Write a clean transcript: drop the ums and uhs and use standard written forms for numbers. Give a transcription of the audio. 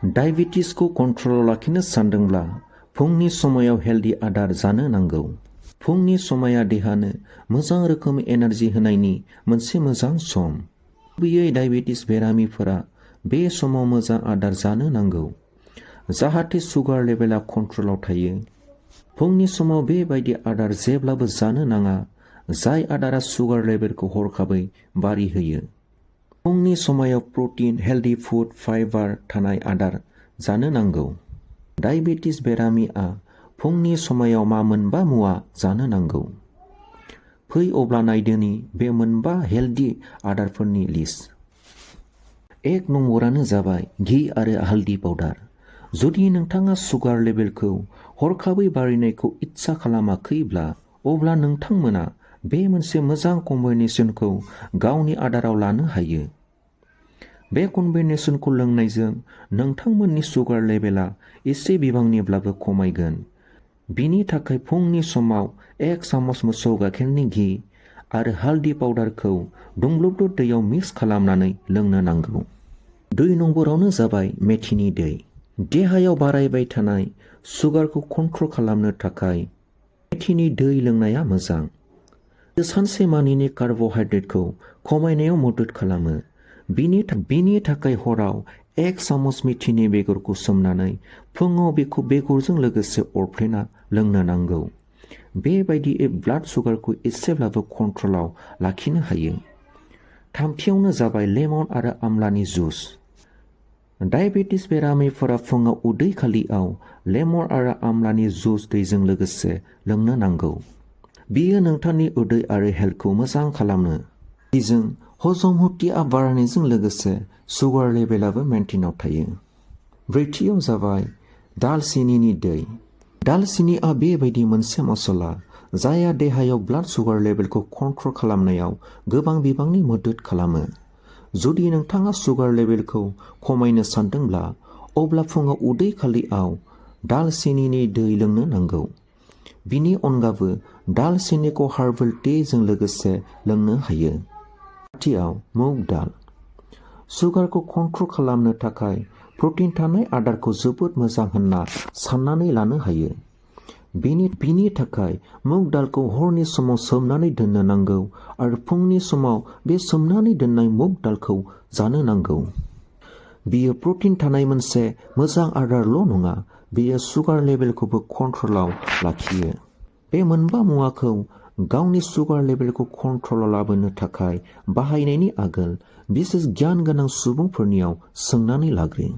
डायबेटिसखौ कन्ट्रलाव लाखिनो सानदोंब्ला फुंनि समायाव हेल्दी आदार जानो नांगौ। फुंनि समाया देहानो मोजां रोखोमै एनार्जि होनायनि मोनसे मोजां सम। गुबैयै डायबेटिस बेरामिफोरा बे समाव मोजां आदार जानो नांगौ जाहाथे सुगार लेभेला कन्ट्रलाव थायो। फुंनि समाव बेबायदि आदार जेब्लाबो जानो नाङा जाय आदारा सुगार लेभेलखौ हरखाबै बारिहोयो। फुंनि समायाव प्रटिन, हेल्दी फुड, फाइबार थानाय आदार जानो नांगौ। डायबेटिस बेरामिआ फुंनि समायाव मा मोनबा मुवा जानो नांगौ? फै अब्ला नायदोनि बे मोनबा हेल्दी आदारफोरनि लिस्ट। 1 नम्बरानो जाबाय घी आरो हालदि पाउडार। जुदि नोंथाङा सुगार लेभेलखौ हरखाबै बारिनायखौ इच्छा खालामाखैब्ला अब्ला नोंथांमोना बे मोनसे मोजां कम्बिनेसनखौ गावनि आदाराव लानो हायो। बे कम्बिनेसनखौ लोंनायजों नोंथांमोननि सुगार लेभेला एसे बिबांनिब्लाबो खमायगोन। बिनि थाखाय फुंनि समाव 1 सामुस मोसौ गाइखेरनि घी आरो हालदि पाउडारखौ दुंब्रुद दैयाव मिक्स खालामनानै लोंनो नांगौ। 2 नम्बरावनो जाबाय मेथिनि दै। देहायाव बारायबाय थानाय सुगारखौ कन्ट्रल खालामनो थाखाय मेथिनि दै लोंनाया मोजां। सानसेमानिनि कार्बहाइड्रेटखौ खमायनायाव मदद खालामो। बिनि थाखाय हराव 1 सामुस मेथिनि बेगरखौ सोमनानै फुङाव बेखौ बेगरजों लोगोसे अरफ्लेना लोंनो नांगौ। बेबायदियै ब्लाड सुगारखौ एसेब्लाबो कन्ट्रलाव लाखिनो हायो। 3थियावनो जाबाय लेमन आरो आमलानि जुस। डायबेटिस बेरामिफोरा फुङाव उदै खालियाव लेमन आरो आमलानि जुस दैजों लोगोसे लोंनो नांगौ। बियो नोंथांनि उदै आरो हेल्थखौ मोजां खालामो। बेजों हजम हुथिया बारायनायजों लोगोसे सुगार लेभेलाबो मेनटेनाव थायो। 4थियाव जाबाय दालसिनिनि दै। दालसिनिआ बेबायदि मोनसे मस्ला जायहा देहायाव ब्लाड सुगार लेभेलखौ कन्ट्रल खालामनायाव गोबां बिबांनि मदद खालामो। जुदि नोंथाङा सुगार लेभेलखौ खमायनो सानदोंब्ला अब्ला फुङाव उदै खालियाव दालसिनिनि दै लोंनो नांगौ। बिनि अनगाबो दालसिनिखौ हार्बेल टेजों लोगोसे लोंनो हायो। 5थियाव मुग दाल। सुगारखौ कन्ट्रल खालामनो थाखाय प्रटिन थानाय आदारखौ जोबोद मोजां होनना साननानै लानो हायो। बिनि थाखाय मुग दालखौ हरनि समाव सोमनानै दोननो नांगौ आरो फुंनि समाव बे सोमनानै दोननाय मुग दालखौ जानो नांगौ। बियो प्रटिन थानाय मोनसे मोजां आदारल' नङा, बेयो सुगार लेभेलखौबो कन्ट्रलाव लाखियो। बे मोनबा मुवाखौ गावनि सुगार लेभेलखौ कन्ट्रलाव लाबोनो थाखाय बाहायनायनि आगोल बिसेस गियान गोनां सुबुंफोरनियाव सोंनानै लाग्रो।